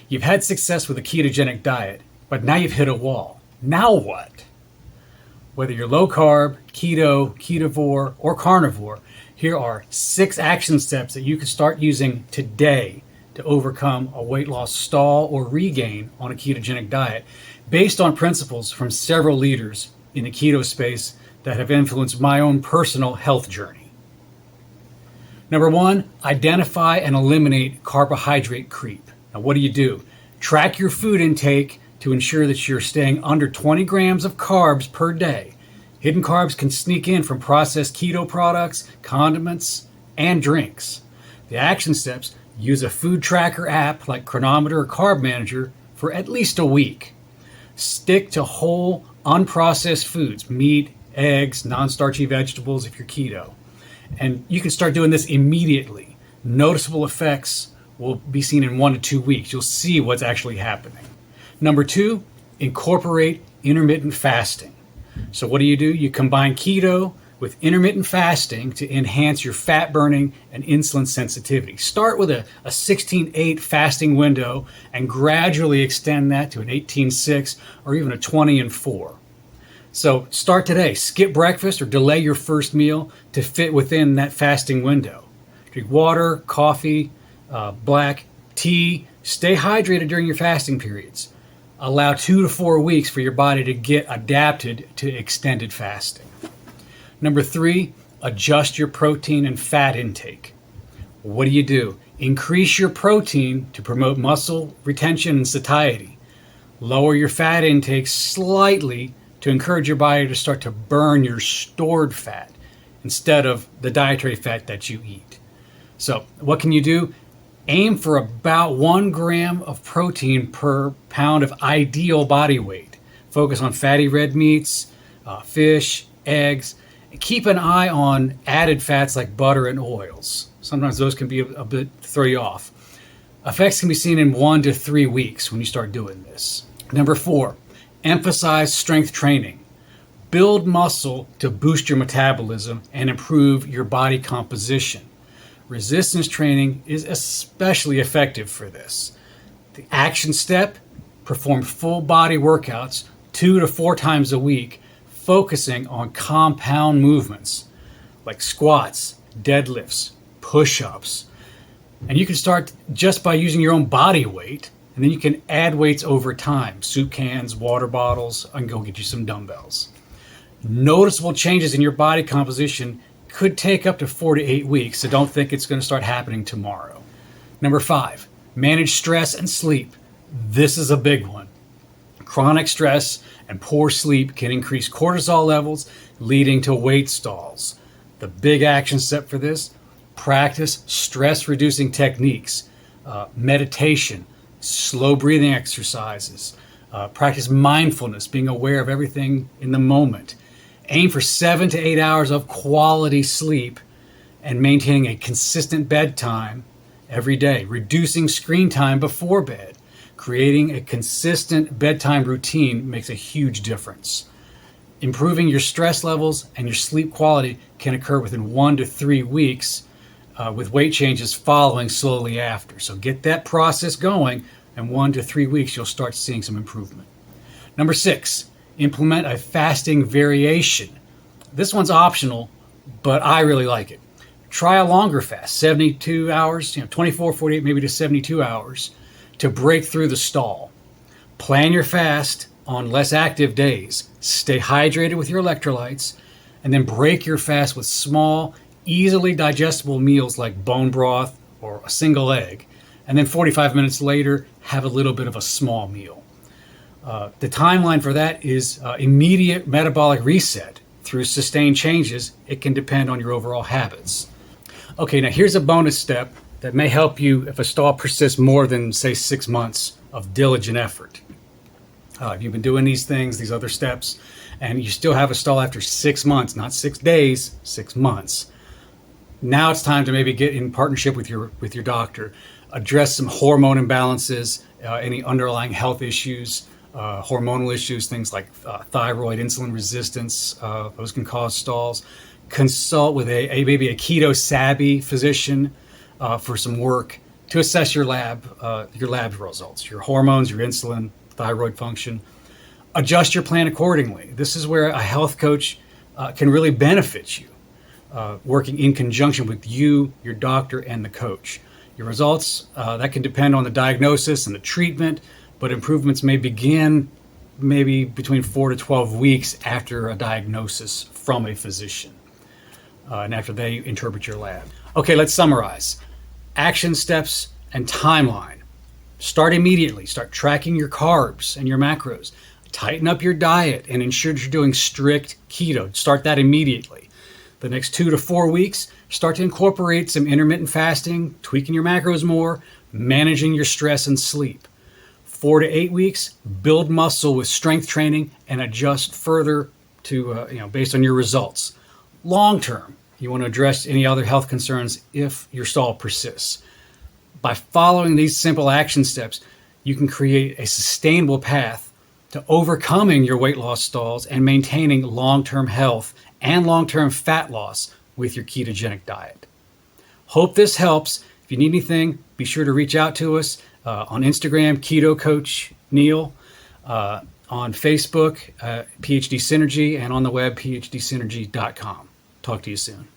You've had success with a ketogenic diet, but now you've hit a wall. Now what? Whether you're low carb, keto, ketovore, or carnivore, here are 6 action steps that you can start using today to overcome a weight loss stall or regain on a ketogenic diet based on principles from several leaders in the keto space that have influenced my own personal health journey. Number 1, identify and eliminate carbohydrate creep. Now, what do? Track your food intake to ensure that you're staying under 20 grams of carbs per day. Hidden carbs can sneak in from processed keto products, condiments, and drinks. The action steps: use a food tracker app like Chronometer or Carb Manager for at least a week. Stick to whole, unprocessed foods, meat, eggs, non-starchy vegetables if you're keto. And you can start doing this immediately. Noticeable effects will be seen in 1 to 2 weeks. You'll see what's actually happening. Number 2, incorporate intermittent fasting. So what do? You combine keto with intermittent fasting to enhance your fat burning and insulin sensitivity. Start with a 16-8 fasting window and gradually extend that to an 18-6 or even a 20-4. So start today. Skip breakfast or delay your first meal to fit within that fasting window. Drink water, coffee, black tea. Stay hydrated during your fasting periods. Allow 2 to 4 weeks for your body to get adapted to extended fasting. Number 3, adjust your protein and fat intake. What do? Increase your protein to promote muscle retention and satiety. Lower your fat intake slightly to encourage your body to start to burn your stored fat instead of the dietary fat that you eat. So what can you do? Aim for about 1 gram of protein per pound of ideal body weight. Focus on fatty red meats, fish, eggs, and keep an eye on added fats like butter and oils. Sometimes those can be a bit throw you off. Effects can be seen in 1 to 3 weeks when you start doing this. Number 4, emphasize strength training. Build muscle to boost your metabolism and improve your body composition. Resistance training is especially effective for this. The action step: perform full body workouts 2 to 4 times a week, focusing on compound movements like squats, deadlifts, push-ups. And you can start just by using your own body weight, and then you can add weights over time: soup cans, water bottles, and go get you some dumbbells. Noticeable changes in your body composition could take up to 4 to 8 weeks, so don't think it's going to start happening tomorrow. Number 5, manage stress and sleep. This is a big one. Chronic stress and poor sleep can increase cortisol levels, leading to weight stalls. The big action step for this: practice stress-reducing techniques, meditation, slow breathing exercises, practice mindfulness, being aware of everything in the moment. Aim for 7 to 8 hours of quality sleep and maintaining a consistent bedtime every day. Reducing screen time before bed. Creating a consistent bedtime routine makes a huge difference. Improving your stress levels and your sleep quality can occur within 1 to 3 weeks, with weight changes following slowly after. So get that process going, and 1 to 3 weeks you'll start seeing some improvement. Number 6, implement a fasting variation. This one's optional, but I really like it. Try a longer fast, 72 hours, 24, 48, maybe to 72 hours to break through the stall. Plan your fast on less active days. Stay hydrated with your electrolytes, and then break your fast with small, easily digestible meals like bone broth or a single egg. And then 45 minutes later, have a little bit of a small meal. The timeline for that is immediate metabolic reset through sustained changes. It can depend on your overall habits. Okay, now here's a bonus step that may help you if a stall persists more than, say, 6 months of diligent effort. If you've been doing these things, these other steps, and you still have a stall after 6 months, not 6 days, 6 months, now it's time to maybe get in partnership with your doctor. Address some hormone imbalances, any underlying health issues, hormonal issues, things like thyroid, insulin resistance. Those can cause stalls. Consult with maybe a keto savvy physician for some work to assess your lab results, your hormones, your insulin, thyroid function. Adjust your plan accordingly. This is where a health coach can really benefit you, working in conjunction with you, your doctor, and the coach. Your results, that can depend on the diagnosis and the treatment, but improvements may begin maybe between 4 to 12 weeks after a diagnosis from a physician and after they interpret your lab. Okay, let's summarize. Action steps and timeline. Start immediately. Start tracking your carbs and your macros. Tighten up your diet and ensure that you're doing strict keto. Start that immediately. The next 2 to 4 weeks, start to incorporate some intermittent fasting, tweaking your macros more, managing your stress and sleep. 4 to 8 weeks, build muscle with strength training and adjust further to, based on your results. Long term, you want to address any other health concerns if your stall persists. By following these simple action steps, you can create a sustainable path to overcoming your weight loss stalls and maintaining long-term health and long-term fat loss with your ketogenic diet. Hope this helps. If you need anything, be sure to reach out to us on Instagram, Keto Coach Neil, on Facebook, PhD Synergy, and on the web, phdsynergy.com. Talk to you soon.